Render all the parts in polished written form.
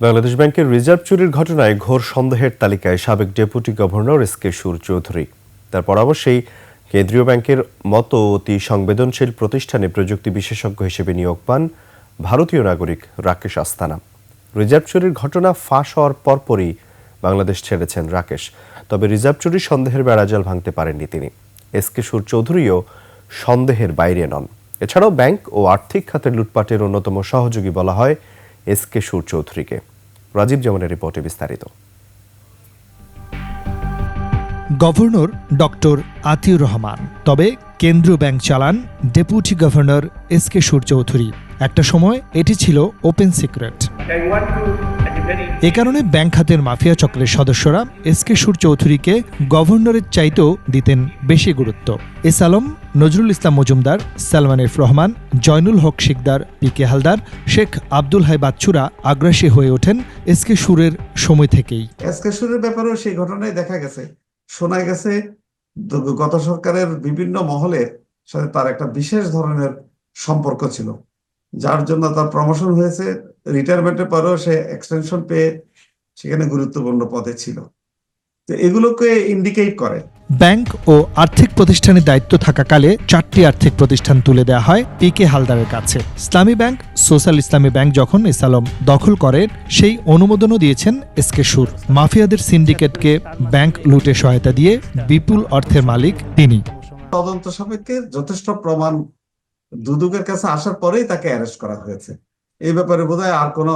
বাংলাদেশ ব্যাংকের রিজার্ভ চুরির ঘটনায় ঘোর সন্দেহের তালিকায় সাবেক ডেপুটি গভর্নর এসকে সুর চৌধুরী। তার পরামর্শেই কেন্দ্রীয় ব্যাংকের মতো অতি সংবেদনশীল প্রতিষ্ঠানে প্রযুক্তি বিশেষজ্ঞ হিসেবে নিয়োগ পান ভারতীয় নাগরিক রাকেশ আস্তানা। রিজার্ভ চুরির ঘটনা ফাঁস হওয়ার পরপরই বাংলাদেশ ছেড়েছেন রাকেশ। তবে রিজার্ভ চুরির সন্দেহের বেড়াজাল ভাঙতে পারেননি তিনি। এসকে সুর চৌধুরীও সন্দেহের বাইরে নন। এছাড়াও ব্যাংক ও আর্থিক খাতের লুটপাটের অন্যতম সহযোগী বলা হয় এসকে সুর চৌধুরীকে। রাজীব জামানের রিপোর্টে বিস্তারিত। গভর্নর ডক্টর আতিউর রহমান, তবে কেন্দ্রীয় ব্যাংক চালান ডেপুটি গভর্নর এসকে সুর চৌধুরী। একটা সময় এটি ছিল ওপেন সিক্রেট। এ কারণে ব্যাংক খাতের মাফিয়া চক্রের সদস্যরা এসকে সুর চৌধুরীকে গভর্নরের চাইতেও দিতেন বেশি গুরুত্ব। এস আলম, নজরুল ইসলাম মজুমদার, সালমান এফ রহমান, জয়নুল হক শিকদার, পিকে হালদার, শেখ আব্দুল হাই বাচ্চুরা আগ্রাসী হয়ে ওঠেন এসকে সুরের সময় থেকেই। এসকে সুরের ব্যাপারেও সেই ঘটনায় দেখা গেছে, শোনা গেছে গত সরকারের বিভিন্ন মহলের সাথে তার একটা বিশেষ ধরনের সম্পর্ক ছিল, যার জন্য তার প্রমোশন হয়েছে। রিটায়ারমেন্টের পরেও সে এক্সটেনশন পেয়ে সেখানে গুরুত্বপূর্ণ পদে ছিল। তো এগুলোকে ইন্ডিকেট করে। ব্যাংক ও আর্থিক প্রতিষ্ঠানের দায়িত্ব থাকাকালে 4টি আর্থিক প্রতিষ্ঠান তুলে দেওয়া হয় পিকে হালদারের কাছে। ইসলামী ব্যাংক, সোশ্যাল ইসলামী ব্যাংক যখন এস আলম দখল করেন, সেই অনুমোদনও দিয়েছেন এসকে সুর। মাফিয়াদের সিন্ডিকেটকে ব্যাংক লুটে সহায়তা দিয়ে বিপুল অর্থের মালিক তিনি। তদন্ত সাপেক্ষে যথেষ্ট প্রমাণ দুদকের কাছে আসার পরেই তাকে অ্যারেস্ট করা হয়েছে। এই ব্যাপারে বোধহয় আর কোনো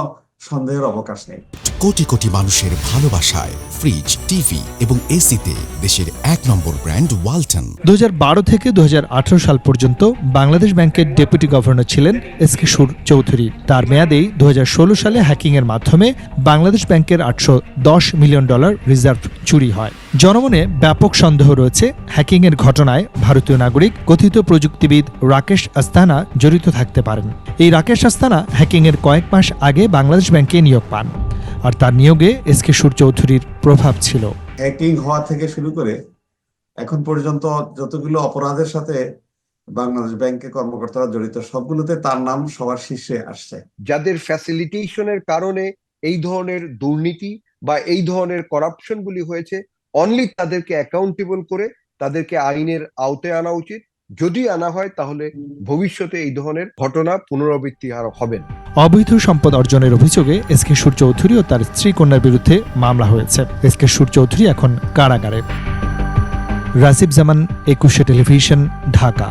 সন্দেহের অবকাশ নেই। কোটি কোটি মানুষের ভালোবাসায় ফ্রিজ, টিভি এবং এসিতে দেশের 1 নম্বর ব্র্যান্ড ওয়ালটন। 2012 থেকে 2018 সাল পর্যন্ত বাংলাদেশ ব্যাংকের ডেপুটি গভর্নর ছিলেন এসকে সুর চৌধুরী। তার মেয়াদেই 2016 সালে হ্যাকিংয়ের মাধ্যমে বাংলাদেশ ব্যাংকের $810 মিলিয়ন রিজার্ভ চুরি হয়। জনমনে ব্যাপক সন্দেহ রয়েছে হ্যাকিংয়ের ঘটনায় ভারতীয় নাগরিক কথিত প্রযুক্তিবিদ রাকেশ আস্তানা জড়িত থাকতে পারেন। এই রাকেশ আস্তানা হ্যাকিংয়ের কয়েক মাস আগে বাংলাদেশ ব্যাংকে নিয়োগ পান, আর তার নিয়োগে এসকে সুর চৌধুরীর প্রভাব ছিল। হ্যাকিং হওয়া থেকে শুরু করে এখন পর্যন্ত যতগুলো অপরাধের সাথে বাংলাদেশ ব্যাংকের কর্মকর্তারা জড়িত, সবগুলোতে তার নাম সবার শীর্ষে আসছে। যাদের ফ্যাসিলিটেশনের কারণে এই ধরনের দুর্নীতি বা এই ধরনের করাপশনগুলি হয়েছে, অনলি তাদেরকে অ্যাকাউন্টেবল করে তাদেরকে আইনের আওতায় আনা উচিত। যদি আনা হয় তাহলে ভবিষ্যতে এই ধরনের ঘটনা পুনরাবৃত্তি আর হবে না। অবৈধ সম্পদ অর্জনের অভিযোগে এসকে সুর চৌধুরী ও তার স্ত্রী কন্যার বিরুদ্ধে মামলা হয়েছে। এসকে সুর চৌধুরী এখন কারাগারে। রাজীব জামান, 21 টেলিভিশন, ঢাকা।